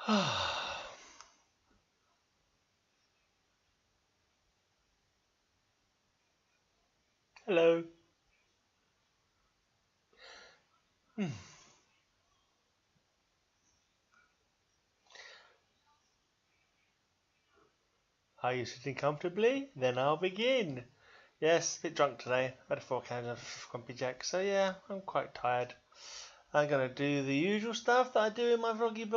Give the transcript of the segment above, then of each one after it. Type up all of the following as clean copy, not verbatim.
Hello. Are you sitting comfortably? Then I'll begin. Yes, a bit drunk today. I've had 4 cans of Grumpy Jack, so yeah, I'm quite tired. I'm gonna do the usual stuff that I do in my vloggy.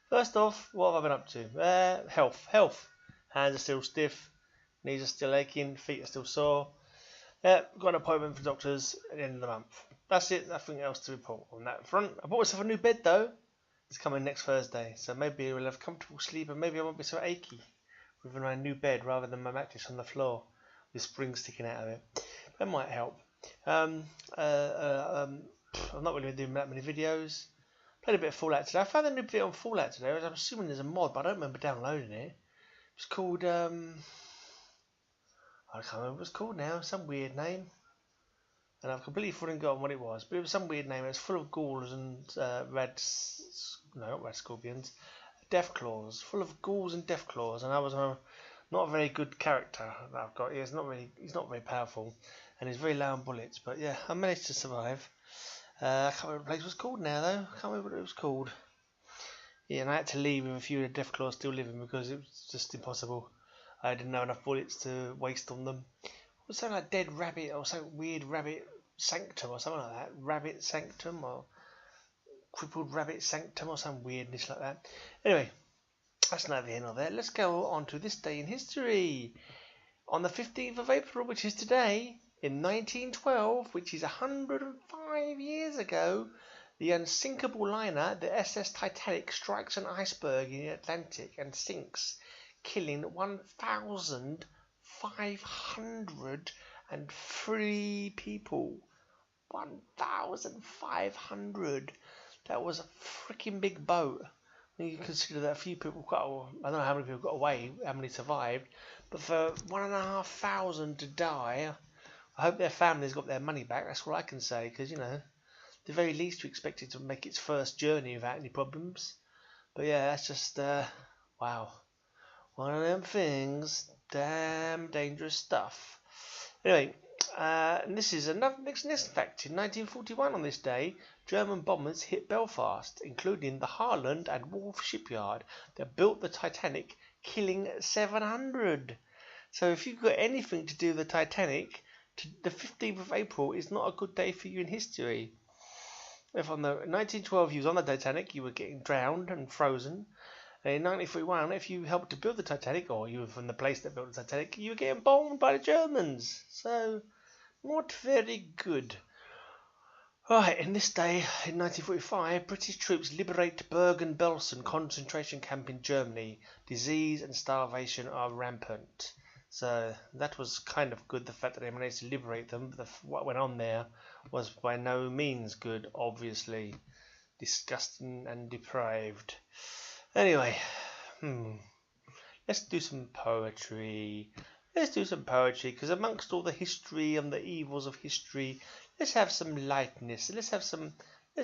First off, what have I been up to? Health. Hands are still stiff, knees are still aching, feet are still sore. Got an appointment for doctors at the end of the month. That's it, nothing else to report on that front. I bought myself a new bed though. It's coming next Thursday, so maybe we'll have comfortable sleep and maybe I won't be so achy with my new bed rather than my mattress on the floor with springs sticking out of it. That might help. Um, uh, uh, um, I've not really been doing that many videos. Played a bit of Fallout today. I found a new bit on Fallout today. I'm assuming there's a mod, but I don't remember downloading it. It's called I can't remember what it's called now. Some weird name, and I've completely forgotten what it was. But it was some weird name. It's full of ghouls and not red scorpions, death claws, full of ghouls and death claws. And I was not a very good character that I've got. He's not very powerful, and he's very low on bullets. But yeah, I managed to survive. I can't remember what the place was called now though. I can't remember what it was called. Yeah, and I had to leave with a few of the death claws still living because it was just impossible. I didn't have enough bullets to waste on them. It was something like Dead Rabbit or some weird Rabbit Sanctum or something like that. Rabbit Sanctum or Crippled Rabbit Sanctum or some weirdness like that. Anyway, that's neither here nor there. Let's go on to this day in history. On the 15th of April, which is today, in 1912, which is 105 years ago, the unsinkable liner, the SS Titanic, strikes an iceberg in the Atlantic and sinks, killing 1,503 people. 1,500. That was a freaking big boat. You consider that a few people got, I don't know how many people got away, how many survived, but for 1,500 to die, I hope their families got their money back. That's what I can say, because the very least we expect it to make its first journey without any problems. But yeah, that's just wow, one of them things. Damn dangerous stuff. Anyway, and this is another next fact. In 1941, on this day, German bombers hit Belfast, including the Harland and Wolff shipyard that built the Titanic, killing 700. So if you've got anything to do with the Titanic, the 15th of April is not a good day for you in history. If on the 1912 you was on the Titanic, you were getting drowned and frozen. And in 1941, if you helped to build the Titanic, or you were from the place that built the Titanic, you were getting bombed by the Germans. So, not very good. Right, in this day, in 1945, British troops liberate Bergen-Belsen concentration camp in Germany. Disease and starvation are rampant. So that was kind of good, the fact that they managed to liberate them. But what went on there was by no means good, obviously. Disgusting and deprived. Anyway, let's do some poetry. Let's do some poetry, because amongst all the history and the evils of history, let's have some lightness. Let's have some. I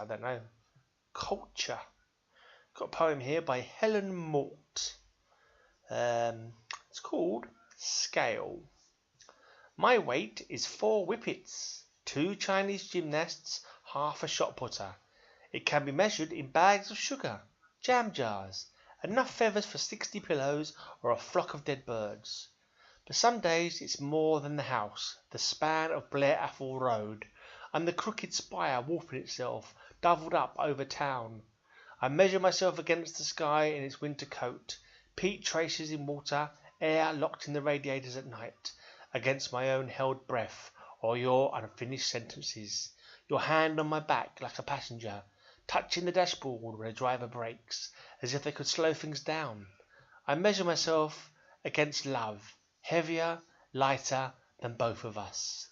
don't know, culture. Got a poem here by Helen Mort. It's called Scale. My weight is 4 whippets, 2 Chinese gymnasts, half a shot putter. It can be measured in bags of sugar, jam jars, enough feathers for 60 pillows, or a flock of dead birds. But some days it's more than the house, the span of Blair Athol Road, and the crooked spire warping itself, doubled up over town. I measure myself against the sky in its winter coat, peat traces in water, air locked in the radiators at night, against my own held breath, or your unfinished sentences, your hand on my back like a passenger, touching the dashboard when a driver brakes, as if they could slow things down. I measure myself against love, heavier, lighter than both of us.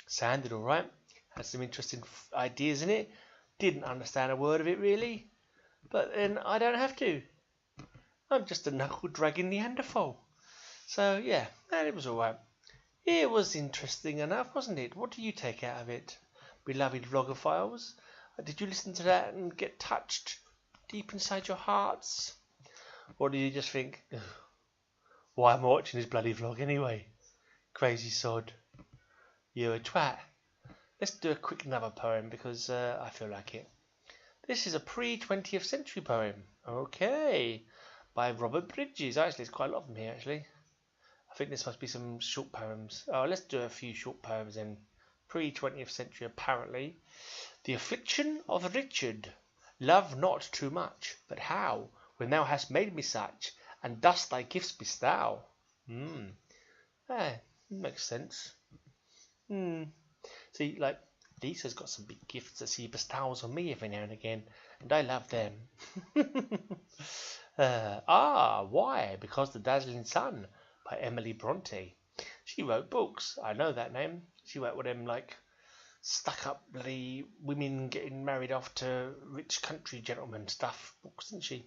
Sounded alright, had some interesting ideas in it, didn't understand a word of it really, but then I don't have to. I'm just a knuckle dragging Neanderthal. So yeah, it was alright. It was interesting enough, wasn't it? What do you take out of it, beloved vlogophiles? Did you listen to that and get touched deep inside your hearts? Or do you just think, why am I watching this bloody vlog anyway? Crazy sod. You're a twat. Let's do a quick another poem because I feel like it. This is a pre-20th century poem. Okay. By Robert Bridges. Actually, there's quite a lot of them here, actually. I think this must be some short poems. Oh, let's do a few short poems in pre-20th century, apparently. The affliction of Richard. Love not too much, but how, when thou hast made me such, and dost thy gifts bestow? Makes sense. See, like, Lisa's got some big gifts that she bestows on me every now and again, and I love them. Why? Because The Dazzling Sun by Emily Bronte. She wrote books. I know that name. She wrote with them, like, stuck-up bloody women getting married off to rich country gentlemen stuff books, didn't she?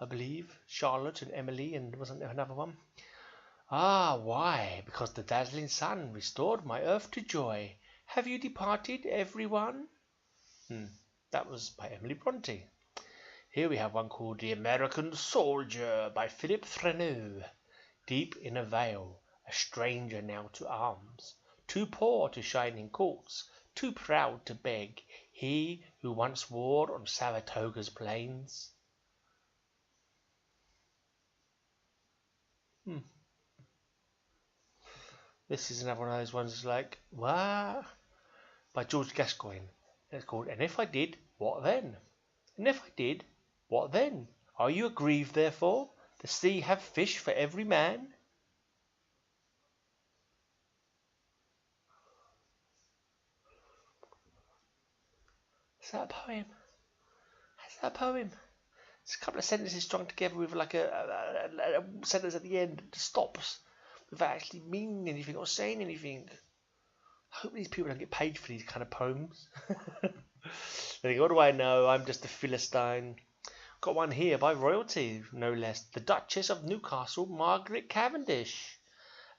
I believe. Charlotte and Emily, and wasn't there another one? Why? Because the dazzling sun restored my earth to joy. Have you departed, everyone? That was by Emily Bronte. Here we have one called The American Soldier by Philip Freneau. Deep in a vale, a stranger now to arms, too poor to shine in courts, too proud to beg, he who once warred on Saratoga's plains. This is another one of those ones like, what? By George Gascoigne. And it's called And If I Did, What Then? And if I did, what then? Are you aggrieved, therefore? The sea have fish for every man? Is that a poem? Is that a poem? It's a couple of sentences strung together with like a sentence at the end that stops without actually meaning anything or saying anything. I hope these people don't get paid for these kind of poems. What do I know? I'm just a Philistine. Got one here by royalty, no less. The Duchess of Newcastle, Margaret Cavendish.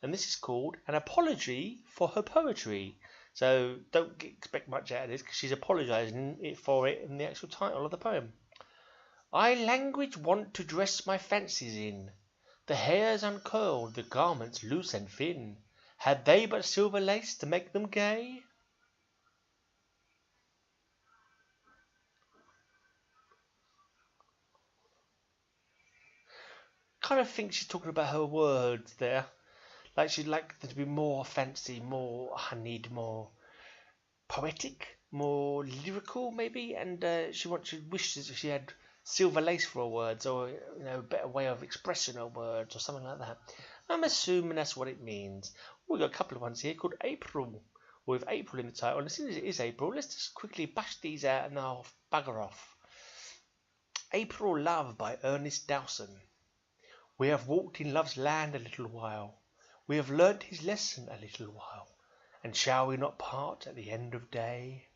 And this is called An Apology for Her Poetry. So don't expect much out of this because she's apologising for it in the actual title of the poem. I language want to dress my fancies in. The hair's uncurled, the garments loose and thin. Had they but silver lace to make them gay? Kind of think she's talking about her words there. Like she'd like them to be more fancy, more honeyed, more poetic, more lyrical, maybe. And she wishes she had silver lace for her words, or a better way of expressing her words, or something like that. I'm assuming that's what it means. We've got a couple of ones here called April, with April in the title. And as soon as it is April, let's just quickly bash these out and I'll bugger off. April Love by Ernest Dowson. We have walked in love's land a little while. We have learnt his lesson a little while. And shall we not part at the end of day?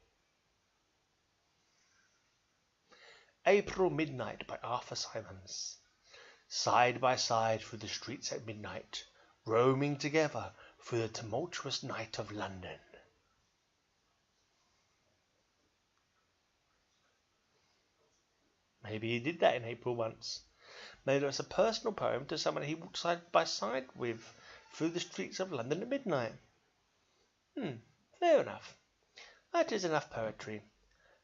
April Midnight by Arthur Symons. Side by side through the streets at midnight, roaming together through the tumultuous night of London. Maybe he did that in April once. Maybe it's a personal poem to someone he walked side by side with through the streets of London at midnight. Fair enough. That is enough poetry.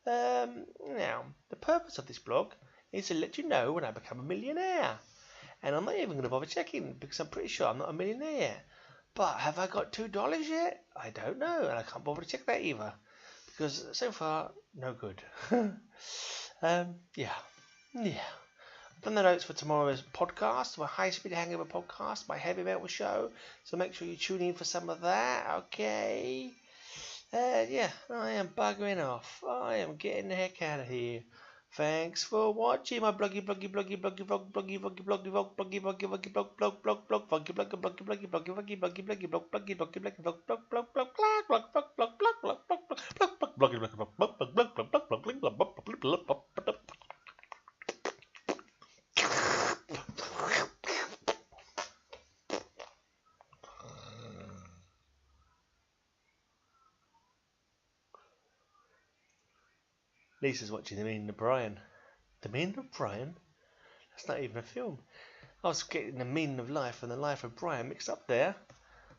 Now, the purpose of this blog is to let you know when I become a millionaire. And I'm not even going to bother checking because I'm pretty sure I'm not a millionaire. But have I got $2 yet? I don't know, and I can't bother to check that either. Because so far, no good. Yeah. I've done the notes for tomorrow's podcast, my High Speed Hangover podcast, my Heavy Metal show. So make sure you tune in for some of that, okay? Yeah, I am buggering off. I am getting the heck out of here. Thanks for watching my bloggy bloggy bloggy bloggy blog bloggy bloggy bloggy blog bloggy bloggy bloggy blog blog blog blog bloggy bloggy bloggy bloggy bloggy bloggy bloggy bloggy blog bloggy bloggy bloggy blog blog blog blog blog blog blog blog blog blog blog blog bloggy bloggy blog blog blog blog blog blog blog blog blog blog. Lisa's watching The Meaning of Brian. The Meaning of Brian? That's not even a film. I was getting The Meaning of Life and The Life of Brian mixed up there.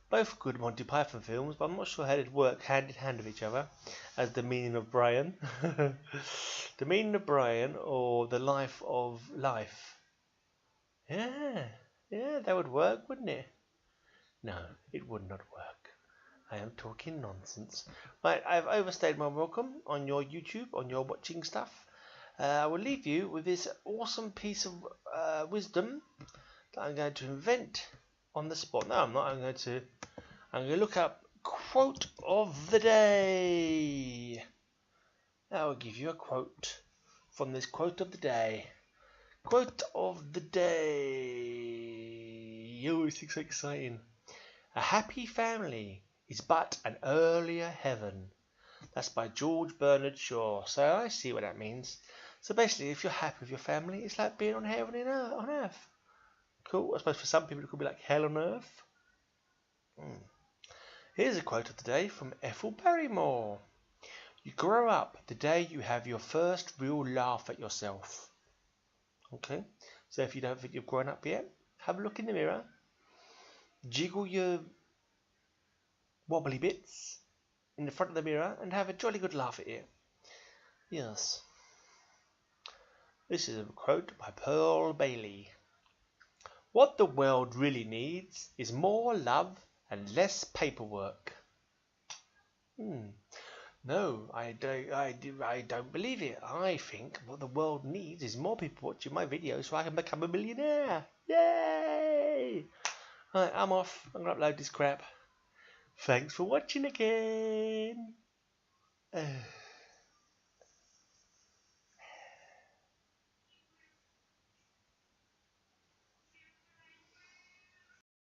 Both good Monty Python films, but I'm not sure how they'd work hand in hand with each other as The Meaning of Brian. The Meaning of Brian or The Life of Life. Yeah, that would work, wouldn't it? No, it would not work. I am talking nonsense. Right, I've overstayed my welcome on your YouTube, on your watching stuff. I will leave you with this awesome piece of wisdom that I'm going to invent on the spot. No, I'm not. I'm going to look up quote of the day. I will give you a quote from this quote of the day. Quote of the day. Oh, it's so exciting. A happy family is but an earlier heaven. That's by George Bernard Shaw. So I see what that means. So basically, if you're happy with your family, it's like being on heaven on earth. Cool. I suppose for some people it could be like hell on earth. Here's a quote of the day from Ethel Barrymore. You grow up the day you have your first real laugh at yourself. Okay. So if you don't think you've grown up yet, have a look in the mirror. Jiggle your wobbly bits in the front of the mirror and have a jolly good laugh at it. Yes. This is a quote by Pearl Bailey. What the world really needs is more love and less paperwork. No, I don't believe it. I think what the world needs is more people watching my videos so I can become a millionaire. Yay! Right, I'm off. I'm going to upload this crap. Thanks for watching again.